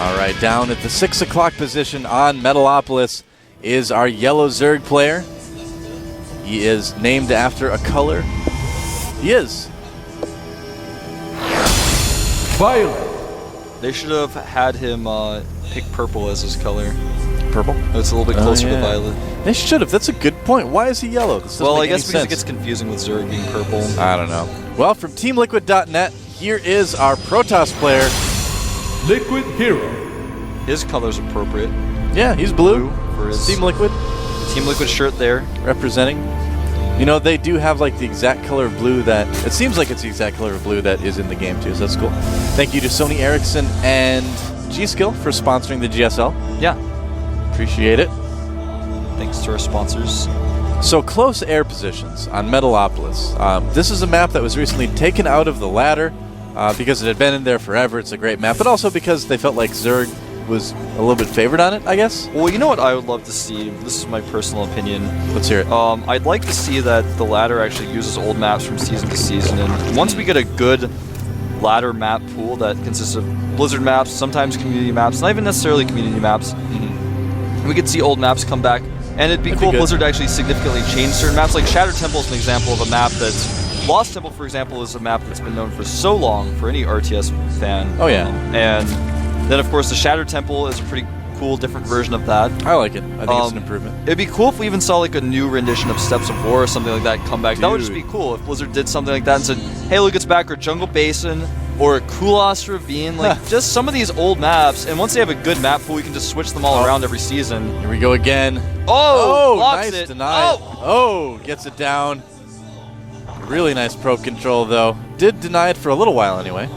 All right, down at the 6 o'clock position on Metalopolis is our yellow Zerg player. He is named after a color. He is viOLet. They should have had him pick purple as his color. Purple? It's a little bit closer to violet. They should have. That's a good point. Why is he yellow? Well, I guess because it gets confusing with Zerg being purple. I don't know. Well, from TeamLiquid.net, here is our Protoss player. Liquid Hero. His color's appropriate. Yeah, he's blue for his Team Liquid. Team Liquid shirt there. Representing. You know, they do have like the exact color of blue that, it seems like it's the exact color of blue that is in the game too, so that's cool. Thank you to Sony Ericsson and G-Skill for sponsoring the GSL. Yeah. Appreciate it. Thanks to our sponsors. So close air positions on Metalopolis. This is a map that was recently taken out of the ladder because it had been in there forever. It's a great map, but also because they felt like Zerg was a little bit favored on it, I guess. Well, you know what I would love to see? This is my personal opinion. Let's hear it. I'd like to see that the ladder actually uses old maps from season to season, and once we get a good ladder map pool that consists of Blizzard maps, sometimes community maps, not even necessarily community maps, we could see old maps come back, and it'd be cool if Blizzard actually significantly changed certain maps. Like Shattered Temple is an example of a map that's... Lost Temple, for example, is a map that's been known for so long for any RTS fan. Oh, yeah. And then, of course, the Shattered Temple is a pretty cool, different version of that. I like it. I think it's an improvement. It'd be cool if we even saw like a new rendition of Steps of War or something like that come back. Dude. That would just be cool if Blizzard did something like that and said, hey, look, it's back, or Jungle Basin, or Kulas Ravine, like just some of these old maps, and once they have a good map pool, we can just switch them all around every season. Here we go again. Oh, blocks nice it. deny. Oh, gets it down. Really nice probe control, though. Did deny it for a little while, anyway.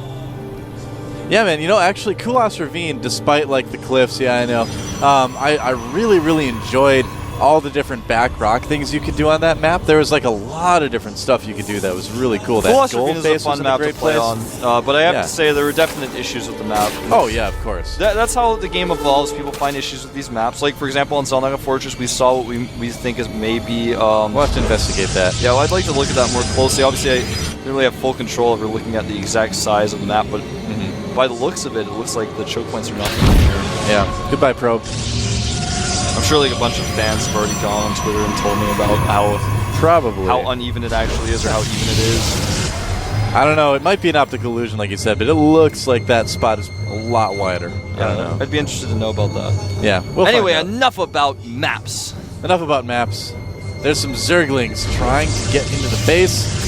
Yeah, man, you know, actually, Kulas Ravine, despite, like, the cliffs, yeah, I know, I really, really enjoyed all the different back rock things you could do on that map. There was, like, a lot of different stuff you could do that was really cool. Kulas Ravine is a fun map to play on, but I have to say there were definite issues with the map. Oh, yeah, of course. That's how the game evolves. People find issues with these maps. Like, for example, on Zelnaga Fortress, we saw what we think is maybe... we'll have to investigate that. Yeah, well, I'd like to look at that more closely. Obviously, I didn't really have full control over looking at the exact size of the map, but by the looks of it, it looks like the choke points are not here. Yeah. Goodbye, probe. I'm sure like a bunch of fans have already gone on Twitter and told me about how uneven it actually is, or how even it is. I don't know. It might be an optical illusion, like you said, but it looks like that spot is a lot wider. I don't know. I'd be interested to know about that. Yeah. Anyway, enough about maps. Enough about maps. There's some Zerglings trying to get into the base.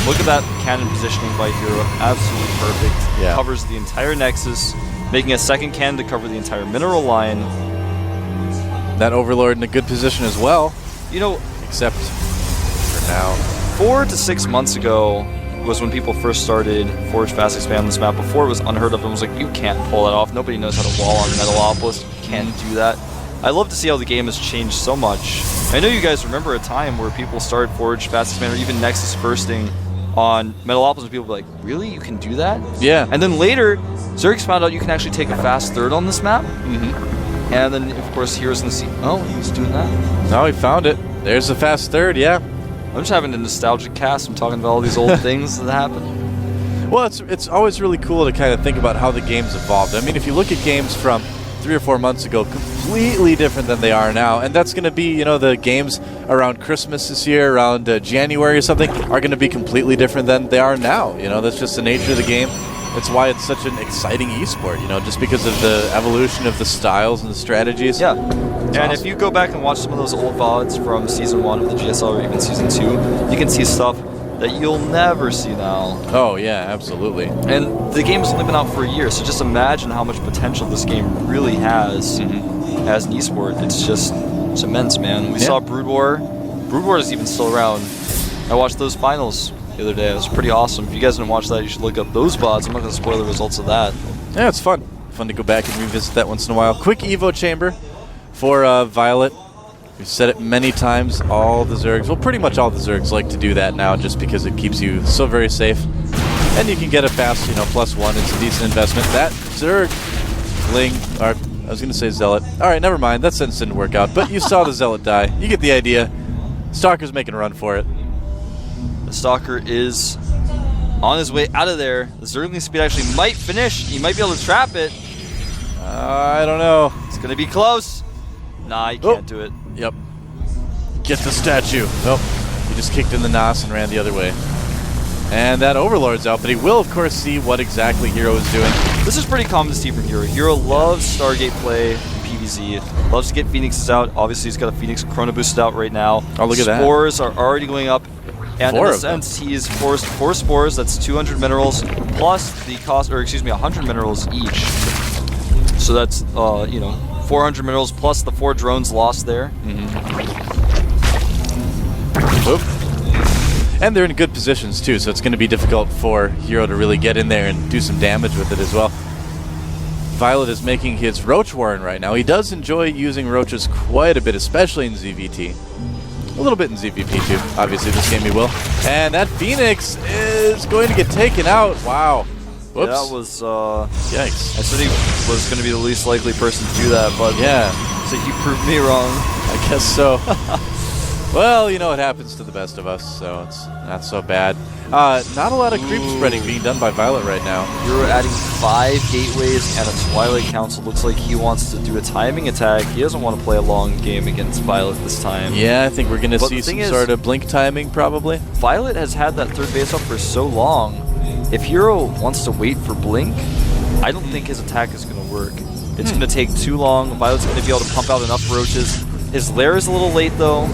Look at that cannon positioning by Hero. Absolutely perfect. Yeah. Covers the entire Nexus, making a second cannon to cover the entire mineral line. That Overlord in a good position as well. You know, except for now. 4 to 6 months ago was when people first started Forge Fast Expand on this map. Before it was unheard of, and was like, you can't pull that off. Nobody knows how to wall on Metalopolis. You can't do that. I love to see how the game has changed so much. I know you guys remember a time where people started Forge Fast Expand, or even Nexus bursting on Metalopolis, and people were like, really? You can do that? Yeah. And then later, Zergs found out you can actually take a fast third on this map. And then, of course, Heroes in the Sea. Oh, he's doing that. No, he found it. There's the fast third, yeah. I'm just having a nostalgic cast. I'm talking about all these old things that happened. Well, it's always really cool to kind of think about how the game's evolved. I mean, if you look at games from 3 or 4 months ago, completely different than they are now. And that's going to be, you know, the games around Christmas this year, around January or something, are going to be completely different than they are now. You know, that's just the nature of the game. It's why it's such an exciting esport, you know, just because of the evolution of the styles and the strategies. Yeah. And awesome. If you go back and watch some of those old VODs from Season 1 of the GSL, or even Season 2, you can see stuff that you'll never see now. Oh, yeah, absolutely. And the game has only been out for a year, so just imagine how much potential this game really has as an esport. It's immense, man. We saw Brood War. Brood War is even still around. I watched those finals the other day. It was pretty awesome. If you guys didn't watch that, you should look up those VODs. I'm not going to spoil the results of that. Yeah, it's fun. Fun to go back and revisit that once in a while. Quick Evo chamber for viOLet. We've said it many times. All the Zergs, well, pretty much all the Zergs like to do that now just because it keeps you so very safe. And you can get a fast, you know, +1. It's a decent investment. That Zergling, or I was going to say Zealot. All right, never mind. That sentence didn't work out. But you saw the Zealot die. You get the idea. Stalker's making a run for it. The Stalker is on his way out of there. The Zergling speed actually might finish. He might be able to trap it. I don't know. It's going to be close. Nah, you can't do it. Yep. Get the statue. Nope. He just kicked in the nos and ran the other way. And that Overlord's out, but he will, of course, see what exactly Hero is doing. This is pretty common to see from Hero. Hero loves Stargate play in PvZ. Loves to get Phoenixes out. Obviously, he's got a Phoenix Chrono boosted out right now. Oh, look at that. Spores are already going up. And Four in a of them. sense, he's forced 4 spores. That's 200 minerals plus the cost, or excuse me, 100 minerals each. So that's, 400 minerals plus the 4 drones lost there. Oop. And they're in good positions too, so it's going to be difficult for Hero to really get in there and do some damage with it as well. viOLet is making his Roach Warren right now. He does enjoy using Roaches quite a bit, especially in ZVT. A little bit in ZVP too. Obviously this game he will. And that Phoenix is going to get taken out. Wow. Whoops. That was, yikes. I said he was going to be the least likely person to do that, but yeah. So he proved me wrong. I guess so. Well, you know, it happens to the best of us, so it's not so bad. Not a lot of creep spreading being done by viOLet right now. You're adding 5 gateways and a Twilight Council. Looks like he wants to do a timing attack. He doesn't want to play a long game against viOLet this time. Yeah, I think we're going to see some sort of blink timing, probably. viOLet has had that third base up for so long. If Hero wants to wait for blink, I don't think his attack is going to work. It's going to take too long. viOLet's going to be able to pump out enough roaches. His lair is a little late, though.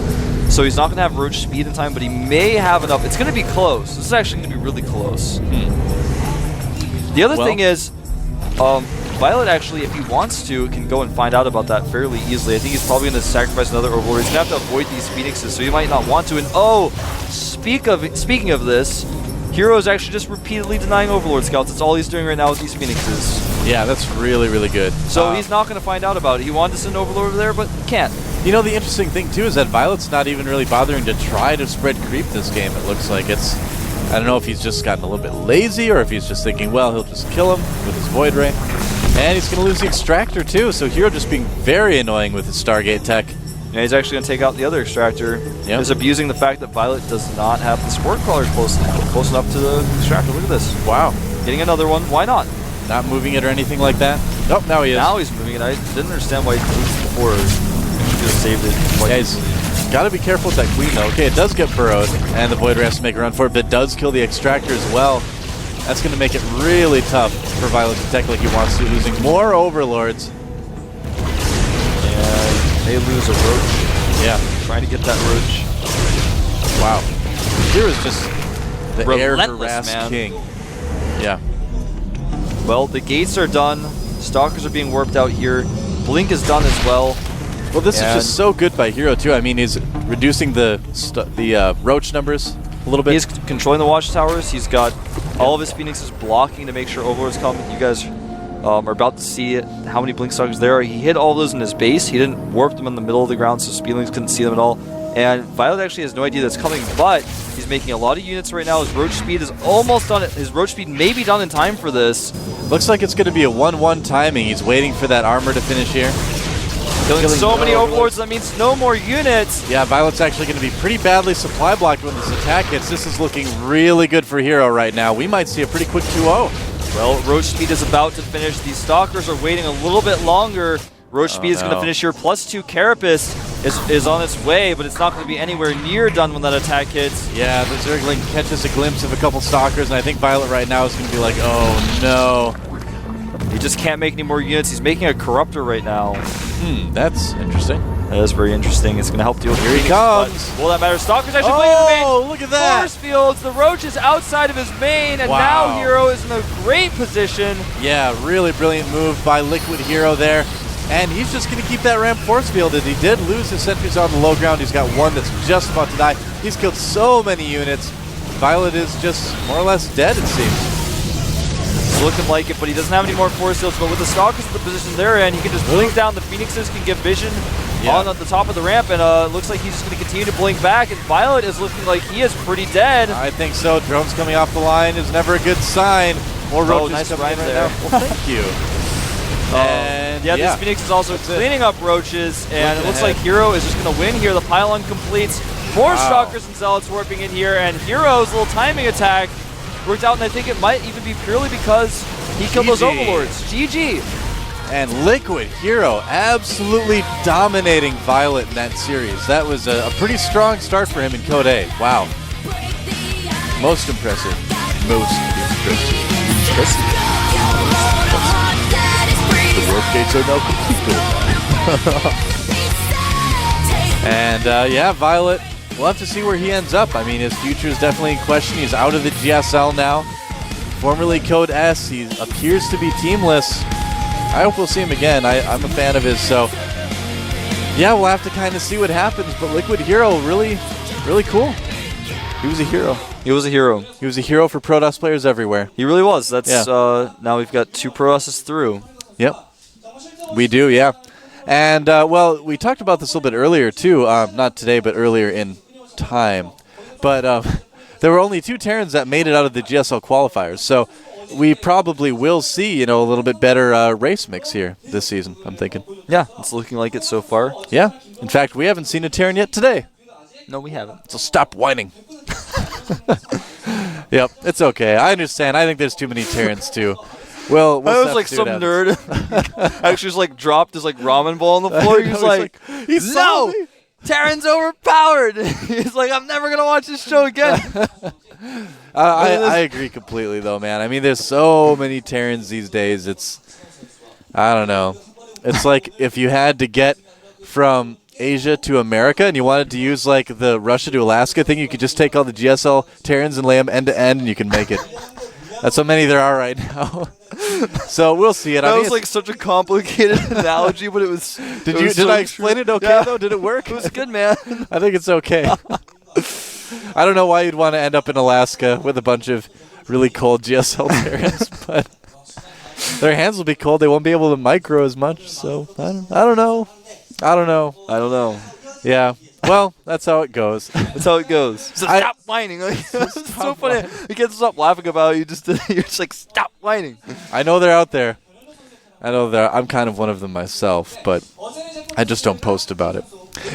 So he's not going to have roach speed in time, but he may have enough. It's going to be close. This is actually going to be really close. The other thing is, viOLet actually, if he wants to, can go and find out about that fairly easily. I think he's probably going to sacrifice another Overlord. He's going to have to avoid these Phoenixes, so he might not want to. And speaking of this, Hero is actually just repeatedly denying Overlord Scouts. That's all he's doing right now with these Phoenixes. Yeah, that's really, really good. So he's not going to find out about it. He wanted to send Overlord over there, but he can't. You know, the interesting thing, too, is that viOLet's not even really bothering to try to spread creep this game, it looks like. I don't know if he's just gotten a little bit lazy or if he's just thinking, well, he'll just kill him with his Void Ray. And he's going to lose the Extractor, too, so Hero just being very annoying with his Stargate tech. Yeah, he's actually going to take out the other Extractor. Yep. He's abusing the fact that viOLet does not have the Spore Crawler close enough to the Extractor. Look at this. Wow. Getting another one. Why not? Not moving it or anything like that? Nope, now he is. Now he's moving it. I didn't understand why he moved it before. He should have saved it. Yeah, he's got to be careful with that Queen, though. Okay, it does get burrowed, and the Void Ray has to make a run for it, but it does kill the Extractor as well. That's going to make it really tough for viOLet to tech like he wants to, losing more Overlords. And they lose a Roach. Yeah. Trying to get that Roach. Wow. Here is just the air Relentless, harass man. king. Yeah. Well, the gates are done. Stalkers are being warped out here. Blink is done as well. Well, this is just so good by Hero, too. I mean, he's reducing the Roach numbers a little bit. He's controlling the watchtowers. He's got all of his Phoenixes blocking to make sure Overlords come. You guys are about to see how many Blink Stalkers there are. He hid all of those in his base. He didn't warp them in the middle of the ground, so Speedlings couldn't see them at all. And viOLet actually has no idea that's coming, but he's making a lot of units right now. His Roach speed is almost done. His Roach speed may be done in time for this. Looks like it's going to be a 1-1 timing. He's waiting for that armor to finish here. Killing so many Overlords, that means no more units. Yeah, viOLet's actually going to be pretty badly supply blocked when this attack hits. This is looking really good for Hero right now. We might see a pretty quick 2-0. Well, Roach speed is about to finish. These Stalkers are waiting a little bit longer. Roach speed is going to finish here. +2 Carapace is on its way, but it's not going to be anywhere near done when that attack hits. Yeah, the Zergling catches a glimpse of a couple Stalkers, and I think viOLet right now is going to be like, oh no. He just can't make any more units. He's making a Corruptor right now. That's interesting. That is very interesting. It's going to help deal with Here he comes. Well, that matters. Stalker's actually playing in the main. Oh, look at that. Force fields. The Roach is outside of his main, and now Hero is in a great position. Yeah, really brilliant move by Liquid Hero there. And he's just going to keep that ramp force fielded. He did lose his sentries on the low ground. He's got one that's just about to die. He's killed so many units. viOLet is just more or less dead, it seems. It's looking like it, but he doesn't have any more force fields. But with the Stalkers in the position they're in, he can just blink down. The Phoenixes can give vision on the top of the ramp, and it looks like he's just going to continue to blink back. And viOLet is looking like he is pretty dead. I think so. Drones coming off the line is never a good sign. More roaches nice coming in right there. now. Well, thank you. And yeah, this Phoenix is also cleaning up roaches, and it looks like Hero is just going to win here. The pylon completes. More Stalkers and Zealots warping in here, and Hero's little timing attack worked out, and I think it might even be purely because he killed those Overlords. GG. And Liquid Hero absolutely dominating viOLet in that series. That was a pretty strong start for him in Code A. Wow. Most impressive. Most impressive. The warp gates are now complete. And yeah, viOLet, we'll have to see where he ends up. I mean, his future is definitely in question. He's out of the GSL now. Formerly Code S, he appears to be teamless. I hope we'll see him again. I'm a fan of his, so yeah, we'll have to kind of see what happens. But Liquid Hero, really, really cool. He was a hero. He was a hero. He was a hero for Protoss players everywhere. He really was. That's now we've got 2 Protosses through. Yep, we do, yeah. And well, we talked about this a little bit earlier too. Not today, but earlier in time. But there were only 2 Terrans that made it out of the GSL qualifiers, so we probably will see, a little bit better race mix here this season, I'm thinking. Yeah, it's looking like it so far. Yeah. In fact, we haven't seen a Terran yet today. No, we haven't. So stop whining. Yep, it's okay. I understand. I think there's too many Terrans too. Well, I was like some nerd. Actually, just like dropped his like ramen bowl on the floor. He's like, no, Terran's overpowered. He's like, I'm never gonna watch this show again. I agree completely, though, man. I mean, there's so many Terrans these days. I don't know. It's like if you had to get from Asia to America and you wanted to use like the Russia to Alaska thing, you could just take all the GSL Terrans and lay them end to end, and you can make it. That's how many there are right now. So we'll see it. That was like such a complicated analogy, but it was. Did I explain it okay though? Did it work? It was good, man. I think it's okay. I don't know why you'd want to end up in Alaska with a bunch of really cold GSL Terrans, but their hands will be cold. They won't be able to micro as much. So I don't know. Yeah. Well, that's how it goes. That's how it goes. So stop whining. Like, it's so funny. You can't stop laughing about it. You're just like, stop whining. I know they're out there. I'm kind of one of them myself, but I just don't post about it.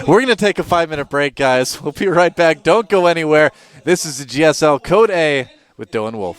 We're going to take a 5-minute break, guys. We'll be right back. Don't go anywhere. This is the GSL Code A with Doe and Wolf.